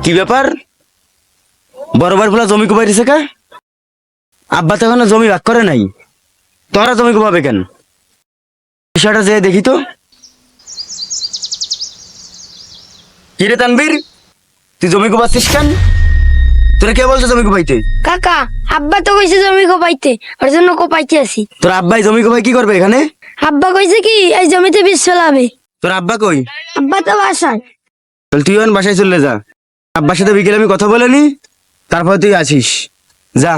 কি ব্যাপার? বড় ভাই ফুলা জমি কোপাইছে কা? আব্বা তো এখনো জমি ভাগ করে নাই, তোরা জমি কোপাবে কেন? বিষয়টা যে দেখি তো। কিরে তানবীর, তুই জমি কোপাচ্ছিস কেন? তোরা কে বলছো জমি কোপাইতে? কাকা, আব্বা তো কইছে জমি কোপাইতে, ওর জন্য কোপাইতে আসি। তোর আব্বাই জমি কোপাই কি করবে এখানে? আব্বা কইছে কি এই জমিতে বীজ ফেলাবে। তোর আব্বা কই? আব্বা তো বাসায়। তাহলে তুই এখন বাসায় চলে যা, আব্বার সাথে বিকেলে আমি কথা বলে নি, তারপর তুই আসিস। যা।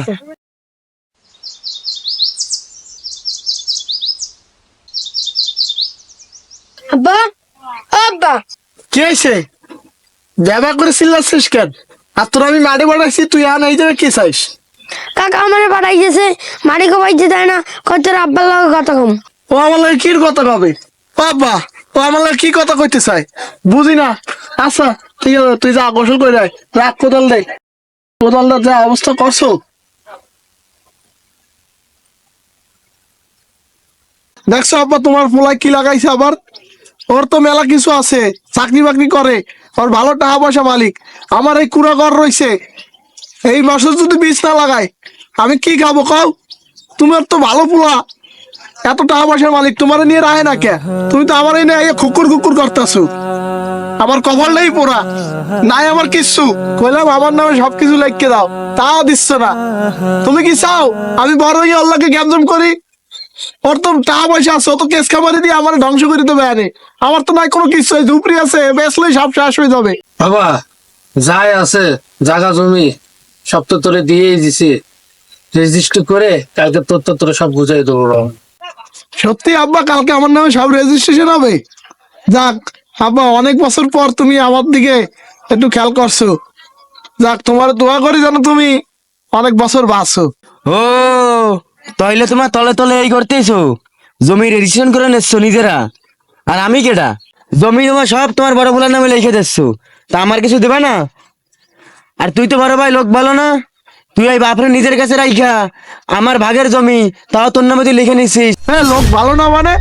আব্বা, ও আব্বা, কি হয়েছে? ব্যবা করে চিল্লাচ্ছিস কেন? আর তোর আমি মাঠে বাড়াইছি, তুই আন এই জায়গায় কি চাইস? কাকা আমার পাঠাইতেছে, মাটি কোপাইতে দেয় না, কই তোর আব্বার লগে কথা কম। ও আমার লাগে কি কথা কবে? বাবা, ও আমার লাগে কি কথা কইতে চাই বুঝি না। আচ্ছা ঠিক আছে, তুই যা গোসল করে আয়, রাত কোদাল দে, কোদালটা যা অবস্থা করছো। দেখছো আব্বা, তোমার পোলায় কি লাগাইছে আবার? ওর তো মেলা কিছু আছে, চাকরি বাকরি করে, ওর ভালো টাকা পয়সা মালিক। আমার এই কুড়া ঘর রয়েছে, এই মাসে যদি বীজ না লাগাই আমি কি খাবো কও? তোমার তো ভালো পোলা, এত টাকা পয়সার মালিক, তোমার নিয়ে রায় না কে? তুমি তো আমার নিয়ে খুকুর খুকুর করতেছো। আমার কপাল নেই পোড়া, নাই আমার কিচ্ছু। কইলাম আমার নামে সবকিছু লিখে দাও, তাও দিচ্ছ না। তুমি কি চাও আমি বড় হয়ে আল্লাহকে জ্ঞানজম করি? ওর তো টাকা পয়সা আছে, ও তো কেস খামারি দিয়ে আমার ধ্বংস করে দেবে। আরে আমার তো নাই কোনো কিছু, ঝুপড়ি আছে, বেসলেই সব শেষ হয়ে যাবে। বাবা, যাই আছে জায়গা জমি সব তো তোরে দিয়েই দিছি, রেজিস্ট্রি করে কালকে তোরে সব বুঝাই দেবো বাবা। সত্যি আব্বা, কালকে আমার নামে সব রেজিস্ট্রেশন হবে? যাক আব্বা, অনেক বছর পর তুমি আমার দিকে একটু খেয়াল করছো। যাক, তোমার দোয়া করি যেন তুমি অনেক বছর বাঁচো। ও, তাইলে তোমার তলে তলে এই করতেছো, জমি রেজিস্ট্রেশন করে নিচ্ছ নিজেরা, আর আমি কেডা? জমি তোমার সব তোমার বড় বলার নামে লিখে দিচ্ছ, তা আমার কিছু দেবে না? আর তুই তো বড় ভাই, লোক ভালো না, তুই এই বাপরে নিজের কাছে রাইখা আমার ভাগের জমি তাও তোর নামে তুই লিখে নিছিস। হ্যাঁ, লোক ভালো না মানে?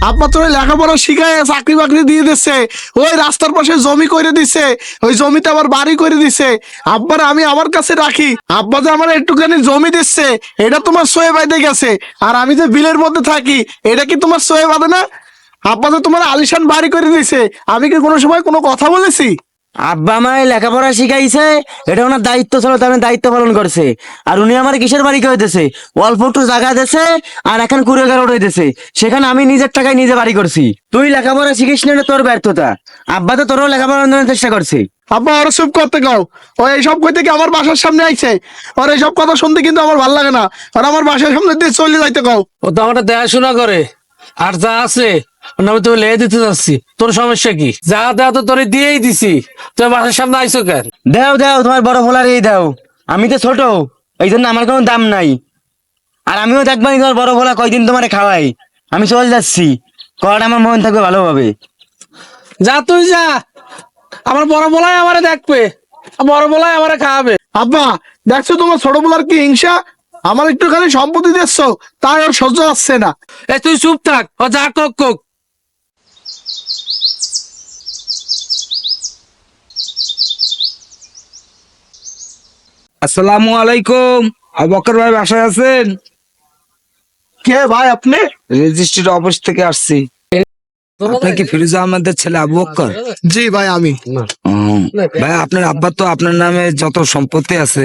আব্বা তোর লেখাপড়া শিখায় চাকরি বাকরি দিয়ে দিচ্ছে, ওই রাস্তার পাশে জমি করে দিছে, ওই জমিতে আবার বাড়ি করে দিছে। আব্বার আমি আমার কাছে রাখি, আব্বা যে আমার একটুখানি জমি দিচ্ছে এটা তোমার সয়ে বাইদে গেছে। আর আমি যে বিলের মধ্যে থাকি, এটা কি তোমার সয়ে বাঁধে না? আব্বা যে তোমার আলিশান বাড়ি করে দিছে, আমি কি কোনো সময় কোনো কথা বলেছি? আব্বা আমায় লেখাপড়া শিখাইছে, এটা ওনার দায়িত্ব ছিল, তো আমি দায়িত্ব পালন করছে। আর উনি আমার কিসের বাড়ি করে দিয়েছে? অল্প একটু জায়গা দিয়েছে, আর এখন কুড়িয়ে উঠে দিয়েছে, সেখানে আমি নিজের টাকায় নিজে বাড়ি করছি। তুই লেখাপড়া শিখিস না, এটা তোর ব্যর্থতা। আব্বা তো তোরও লেখাপড়া দেওয়ার চেষ্টা করছে। আব্বা ওরা চুপ করতে গাও, ও এইসব কই থেকে আমার বাসার সামনে আইছে, আর এইসব কথা শুনতে কিন্তু আমার ভালো লাগে না। আর আমার বাসার সামনে দিয়ে চলে যাইতে গাও। ও তো আমার দেখাশোনা করে, আর যা আছে ওর নামে তুমি লেগে দিতে যাচ্ছি, তোর সমস্যা কি? যা দেওয়া তো তোরে দিয়েই দিছি, তুই বাসার সামনে আইসো কেন? দাও দাও, তোমার বড় ভোলার এই দাও, আমি তো ছোট, এই জন্য আমার কোনো দাম নাই। আর আমিও দেখবানি তোমার বড় ভোলা কয়দিন তোমারে খাওয়াই। আমি চলে যাচ্ছি, কটা আমার মন থাকবে ভালোভাবে। যা তুই যা, আমার বড় বলাই আমারে দেখবে, বড় বলাই আমারে খাওয়াবে। আব্বা দেখছো তোমার ছোট বলার কি হিংসা, আমার একটুখানি সম্পত্তি দিচ্ছ, তাই ওর সহ্য আসছে না। এ তুই চুপ থাক, ও যা কোক কোক। আসসালামু আলাইকুম। বকর ভাই বাসায় আছেন? কে ভাই আপনি? রেজিস্ট্রি অফিস থেকে আসছি। আপনি কি ফিরোজ আহমেদের ছেলে আবু বকর? জি ভাই আমি। ভাই আপনার আব্বা তো আপনার নামে যত সম্পত্তি আছে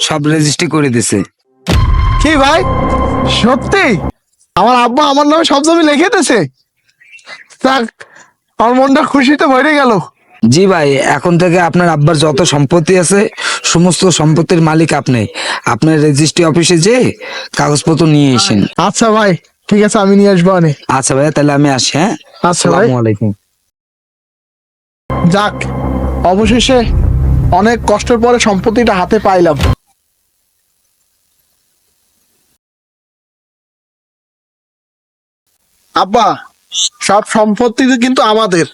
সব রেজিস্ট্রি করে দিছে। কি ভাই, সত্যি আমার আব্বা আমার নামে সব জমি লিখে দিয়েছে? যাক, আমার মনটা খুশিতে ভরে গেল। জি ভাই, এখন থেকে আপনার আব্বার যত সম্পত্তি আছে সমস্ত সম্পত্তির মালিক আপনি। আপনার রেজিস্ট্রি অফিসে যে কাগজপত্র নিয়ে এসেন। আচ্ছা ভাই, ঠিক আছে, আমি নিয়ে আসবো অনেক। আচ্ছা ভাইয়া, তাহলে আমি আসি। হ্যাঁ, আচ্ছা ভাই। আসসালামু আলাইকুম। যাক, অবশেষে অনেক কষ্টের পরে সম্পত্তিটা হাতে পাইলাম। আব্বা, সব সম্পত্তি কিন্তু আমাদের।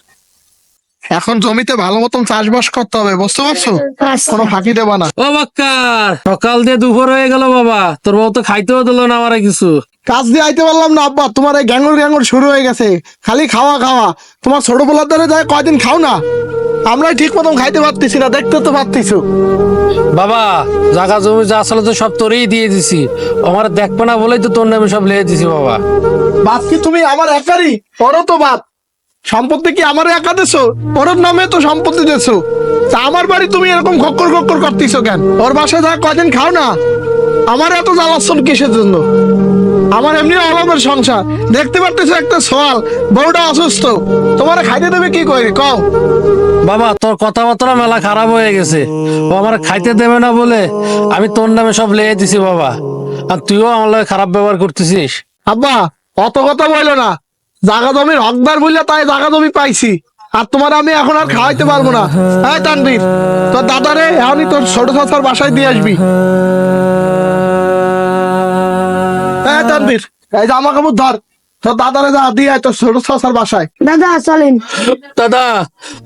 এখন জমিতে ভালো মতন চাষবাস করতে হবে, বুঝতে পারছো? আচ্ছা। কোনো ফাঁকি দেবা না। ও বাক্কার, সকাল দিয়ে দুপুর হয়ে গেল বাবা, তোর বউ তো খাইতেও দিল না আমারে কিছু। কাজ দিয়ে আইতে পারলাম না আব্বা, তোমার এই গ্যাঙ্গুর গ্যাঙ্গুর শুরু হয়ে গেছে, খালি খাওয়া খাওয়া। তোমার ছোট পোলার ধরে যায় কয়দিন খাও না, আমরাই ঠিক মতন খাইতে পারতেছি না, দেখতে তো পারতেছো। বাবা জায়গা জমি যা আসলে তো সব তোরই দিয়ে দিছি, আমার দেখবে না বলেই তো তোর নামে সব লিয়ে দিছি বাবা। বাপ কি তুমি আমার একারই? ওরও তো বাপ, সম্পত্তি কি আমার একা দেছো? ওর নামে তো সম্পত্তি দেছো, তা আমার বাড়ি তুমি এরকম খক্কর খক্কর করতেছো কেন? ওর বাসায় যা কয়দিন খাও না, আমার এত জ্বালাচ্ছন কিসের জন্য? আমার এমনি অভাবের সংসার, দেখতে পারতেছো একটা সওয়াল, বউটা অসুস্থ, তোমার খাইতে দেবে কি করে কও? বাবা তোর কথাবার্তা মেলা খারাপ হয়ে গেছে, ও আমার খাইতে দেবে না বলে আমি তোর নামে সব লিয়ে দিছি বাবা, আর তুইও আমার লগে খারাপ ব্যবহার করতেছিস। আব্বা অত কথা বললো না, জাগা জমির হকদার বললে তাই জাগা জমি পাইছি, আর তোমার আমি এখন আর খাওয়াইতে পারবো না। এই তানবীর, তোর দাদারে এখনই তোর ছোট চাচার বাসায় দিয়ে আসবি। এই তানবীর, এই জামা কাপড় ধর, তোর দাদারে যা দিয়ে আয় তোর ছোট চাচার বাসায়। দাদা চলেন। দাদা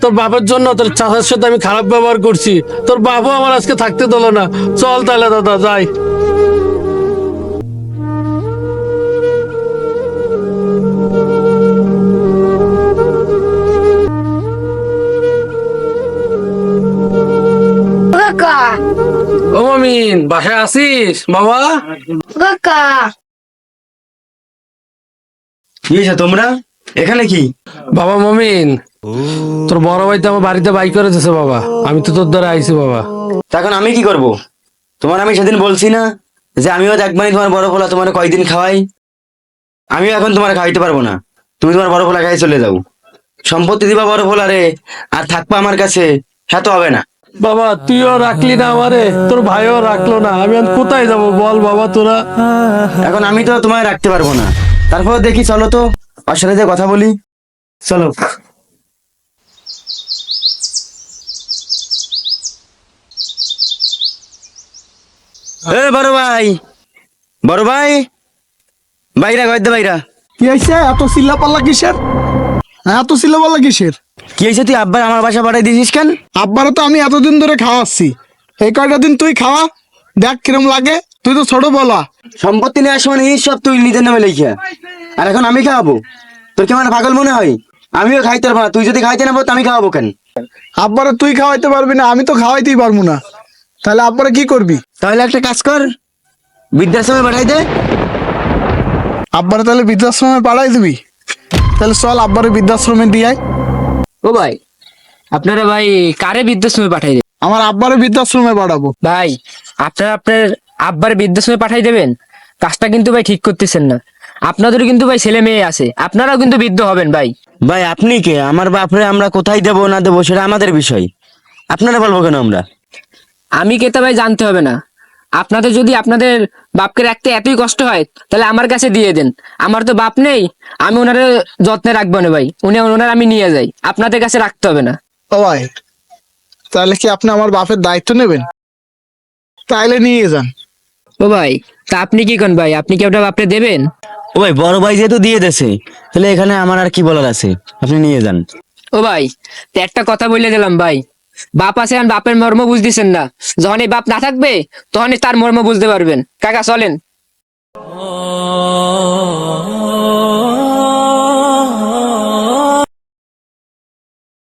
তোর বাবার জন্য তোর চাচার সাথে আমি খারাপ ব্যবহার করছি, তোর বাবু আমার আজকে থাকতে দিল না, চল তাহলে দাদা যাই। কাকা, ও মমিন, বাসায় আছিস বাবা? কাকা, কি হয়েছে তোমরা এখানে? কি বাবা মমিন, তোর বড় ভাই তো আমার বাড়িতে বাই করে দিয়েছে বাবা, আমি তো তোর দ্বারা আইছি বাবা। তা এখন আমি কি করব? তোমার আমি সেদিন বলছি না যে আমিও দেখবানি তোমার বড় ফোলা তোমার কয়দিন খাওয়াই? আমিও এখন তোমার খাওয়াইতে পারবো না, তুমি তোমার বড় ফোলা খাই চলে যাও। সম্পত্তি দিবা বড় ফোলা রে, আর থাকবা আমার কাছে, হ্যাঁ তো হবে না। বাবা তুইও রাখলি না আমারে, তোর ভাইও রাখলো না, আমি আর কোথায় যাব বল বাবা তোরা? এখন আমি তো তোমায় রাখতে পারবো না, তারপর দেখি চলো তো ওর সাথে যে কথা বলি, চলো। এ বড় ভাই, বড় ভাই, বাইরা গদ্দে বাইরা। কি হয়েছে? এত চিল্লা পাল্লা কিসের? এত চিল্লা পাল্লা কিসের? কি হয়েছে? তুই আব্বার আমার বাসা পাঠাই দিয়েছিস কেন? আব্বারও তো আমি এতদিন ধরে খাওয়াচ্ছি, এই কয়টা দিন তুই খাওয়া, দেখ কিরম লাগে। তুই তো ছোট বলা, সম্পত্তি নেওয়ার সময় এই সব তুই নিজের নামে লেখা, আর এখন আমি খাওয়াবো? তোর কি আমার পাগল মনে হয়? আমিও খাইতে পারবো না, তুই যদি খাইতে না পারো তো আমি খাওয়াবো কেন? আব্বারে তুই খাওয়াইতে পারবি না, আমি তো খাওয়াইতেই পারবো না, তাহলে আব্বারে কি করবি? তাহলে একটা কাজ কর, বৃদ্ধাশ্রমে পাঠাই দে। আব্বারে তাহলে বৃদ্ধাশ্রমে পাঠাই দিবি? তাহলে চল আব্বারে বৃদ্ধাশ্রমে দিয়ে আয়। ও ভাই, আপনারা ভাই কারে বৃদ্ধাশ্রমে পাঠাই দেবেন? আমার আব্বারে বৃদ্ধাশ্রমে পাঠাবো। ভাই আপনারা আপনার আব্বার বৃদ্ধাশ্রমে পাঠাই দেবেন, কাজটা কিন্তু ভাই ঠিক করতেছেন না। আপনাদেরও কিন্তু ভাই ছেলে মেয়ে আছে, আপনারাও কিন্তু বৃদ্ধ হবেন ভাই। ভাই আপনি কে? আমার বাপরে আমরা কোথায় দেবো না দেবো সেটা আমাদের বিষয়, আপনারা বলবো কেন আমরা? আমি কে তা ভাই জানতে হবে না, আপনাদের যদি আপনাদের বাপকে রাখতে এতই কষ্ট হয় তাহলে আমার কাছে দিয়ে দেন। আমার তো বাপ নেই, আমি ওনারে যত্নে রাখবো না ভাই, ওনার আমি নিয়ে যাই, আপনাদের কাছে রাখতে হবে না। ও ভাই, তাহলে কি আপনি আমার বাপের দায়িত্ব নেবেন? তাইলে নিয়ে যান। ও ভাই, তা আপনি কি করেন ভাই, আপনি কি ওটা বাপরে দেবেন? ও ভাই, বড় ভাই যেহেতু দিয়ে দেছে, তাহলে এখানে আমার আর কি বলার আছে, আপনি নিয়ে যান। ও ভাই, তো একটা কথা বলে দিলাম ভাই, বাপ আছে আর বাপের মর্ম বুঝতেছেন না, যখন এই বাপ না থাকবে তখনই তার মর্ম বুঝতে পারবেন। কাকা চলেন।